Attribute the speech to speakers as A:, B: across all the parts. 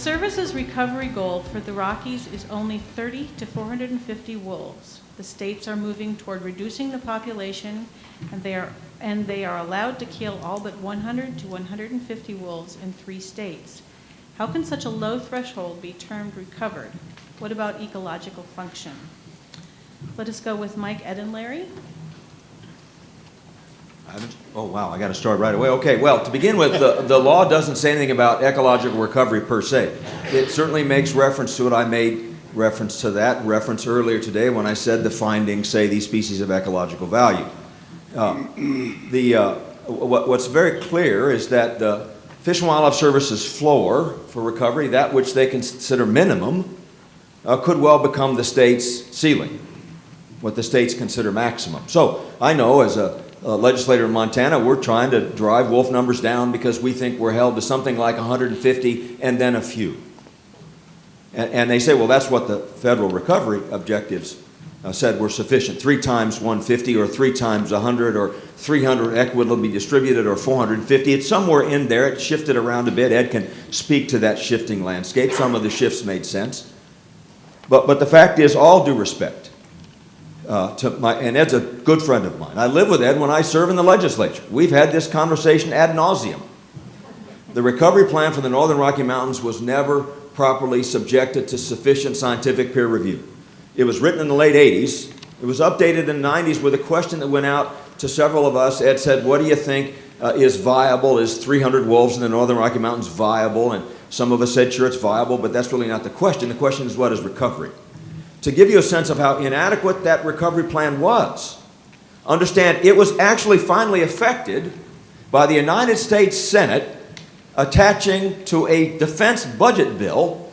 A: service's recovery goal for the Rockies is only 30 to 450 wolves. The states are moving toward reducing the population, and they are allowed to kill all but 100 to 150 wolves in 3 states. How can such a low threshold be termed recovered? What about ecological function? Let us go with Mike, Ed, and Larry.
B: Oh, wow, I got to start right away. Okay, well, to begin with, the law doesn't say anything about ecological recovery per se. It certainly makes reference to it. I made reference to that reference earlier today when I said the findings say these species of ecological value. What's very clear is that the Fish and Wildlife Service's floor for recovery, that which they consider minimum, could well become the state's ceiling, what the states consider maximum. So I know as a legislator in Montana, we're trying to drive wolf numbers down because we think we're held to something like 150 and then a few. And they say, well, that's what the federal recovery objectives said were sufficient. 3 times 150 or 3 times 100 or 300 equitably distributed or 450. It's somewhere in there. It shifted around a bit. Ed can speak to that shifting landscape. Some of the shifts made sense. But the fact is, all due respect, and Ed's a good friend of mine. I live with Ed when I serve in the legislature. We've had this conversation ad nauseum. The recovery plan for the Northern Rocky Mountains was never properly subjected to sufficient scientific peer review. It was written in the late 80s. It was updated in the 90s with a question that went out to several of us. Ed said, what do you think is viable? Is 300 wolves in the Northern Rocky Mountains viable? And some of us said, sure, it's viable, but that's really not the question. The question is, what is recovery? To give you a sense of how inadequate that recovery plan was, understand it was actually finally affected by the United States Senate attaching to a defense budget bill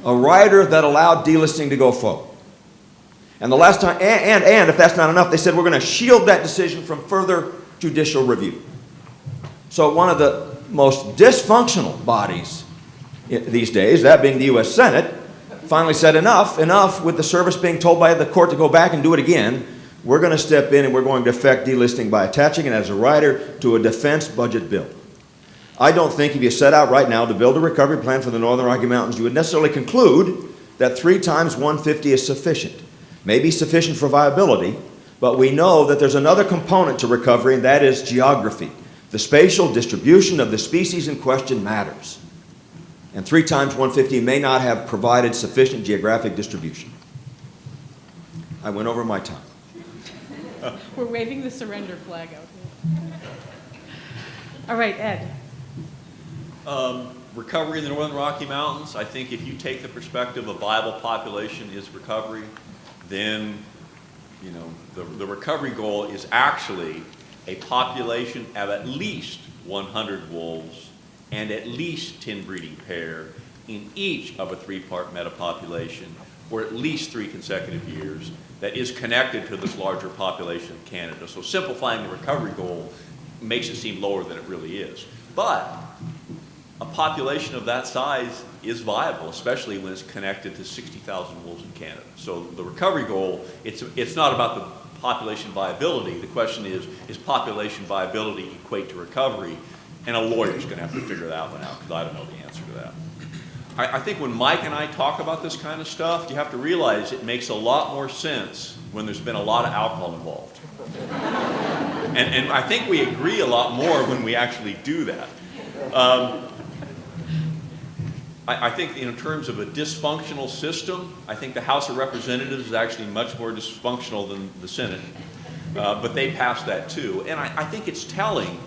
B: a rider that allowed delisting to go forward. And the last time, and if that's not enough, they said we're going to shield that decision from further judicial review. So one of the most dysfunctional bodies these days, that being the U.S. Senate, finally said enough with the service being told by the court to go back and do it again. We're going to step in and we're going to effect delisting by attaching it as a rider to a defense budget bill. I don't think if you set out right now to build a recovery plan for the Northern Rocky Mountains, you would necessarily conclude that 3 times 150 is sufficient. Maybe sufficient for viability, but we know that there's another component to recovery, and that is geography. The spatial distribution of the species in question matters. And 3 times 150 may not have provided sufficient geographic distribution. I went over my time.
A: We're waving the surrender flag out here. All right, Ed.
C: Recovery in the Northern Rocky Mountains, I think if you take the perspective of viable population is recovery, then the recovery goal is actually a population of at least 100 wolves and at least 10 breeding pair in each of a 3-part metapopulation for at least 3 consecutive years that is connected to this larger population of Canada. So simplifying the recovery goal makes it seem lower than it really is. But a population of that size is viable, especially when it's connected to 60,000 wolves in Canada. So the recovery goal, it's not about the population viability. The question is population viability equate to recovery? And a lawyer's going to have to figure that one out because I don't know the answer to that. I think when Mike and I talk about this kind of stuff, you have to realize it makes a lot more sense when there's been a lot of alcohol involved. And I think we agree a lot more when we actually do that. I think in terms of a dysfunctional system, I think the House of Representatives is actually much more dysfunctional than the Senate. But they passed that too. And I think it's telling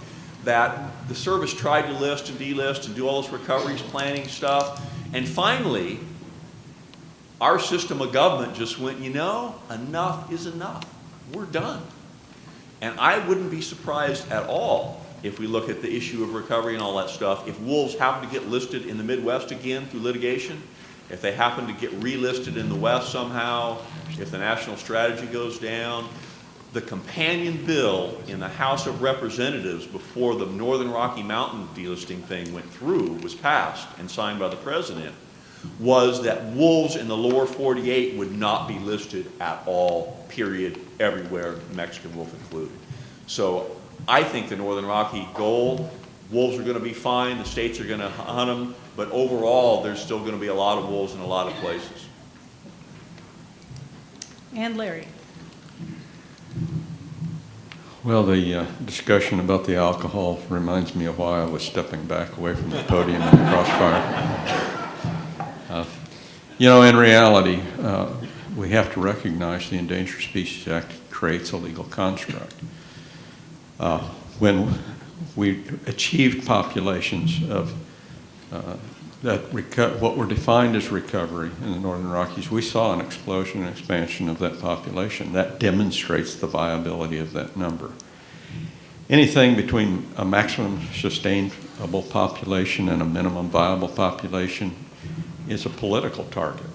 C: that the service tried to list and delist and do all this recoveries planning stuff. And finally, our system of government just went, enough is enough. We're done. And I wouldn't be surprised at all if we look at the issue of recovery and all that stuff, if wolves happen to get listed in the Midwest again through litigation, if they happen to get relisted in the West somehow, if the national strategy goes down, the companion bill in the House of Representatives before the Northern Rocky Mountain delisting thing went through was passed and signed by the president, was that wolves in the lower 48 would not be listed at all, period, everywhere, Mexican wolf included. So I think the Northern Rocky goal wolves are going to be fine, the states are going to hunt them, but overall, there's still going to be a lot of wolves in a lot of places.
A: And Larry.
D: Well, the discussion about the alcohol reminds me of why I was stepping back away from the podium in the crossfire. In reality, we have to recognize the Endangered Species Act creates a legal construct. When we achieved populations of what were defined as recovery in the Northern Rockies, we saw an explosion and expansion of that population. That demonstrates the viability of that number. Anything between a maximum sustainable population and a minimum viable population is a political target.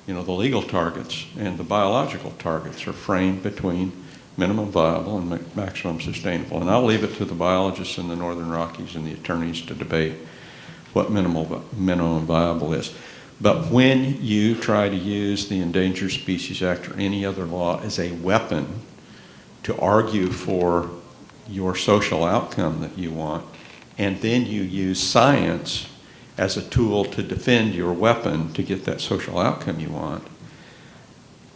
D: The legal targets and the biological targets are framed between minimum viable and maximum sustainable. And I'll leave it to the biologists in the Northern Rockies and the attorneys to debate what minimum viable is. But when you try to use the Endangered Species Act or any other law as a weapon to argue for your social outcome that you want, and then you use science as a tool to defend your weapon to get that social outcome you want,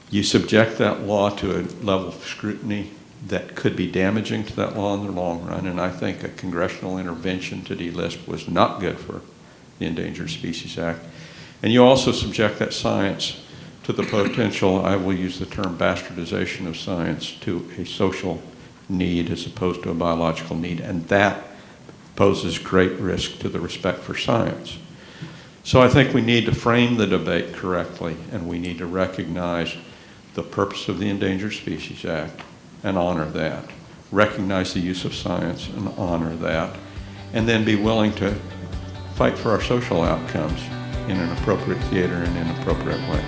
D: you subject that law to a level of scrutiny that could be damaging to that law in the long run, and I think a congressional intervention to delist was not good for the Endangered Species Act. And you also subject that science to the potential, I will use the term bastardization of science, to a social need as opposed to a biological need, and that poses great risk to the respect for science. So I think we need to frame the debate correctly, and we need to recognize the purpose of the Endangered Species Act and honor that. Recognize the use of science and honor that. And then be willing to fight for our social outcomes in an appropriate theater and in an appropriate way.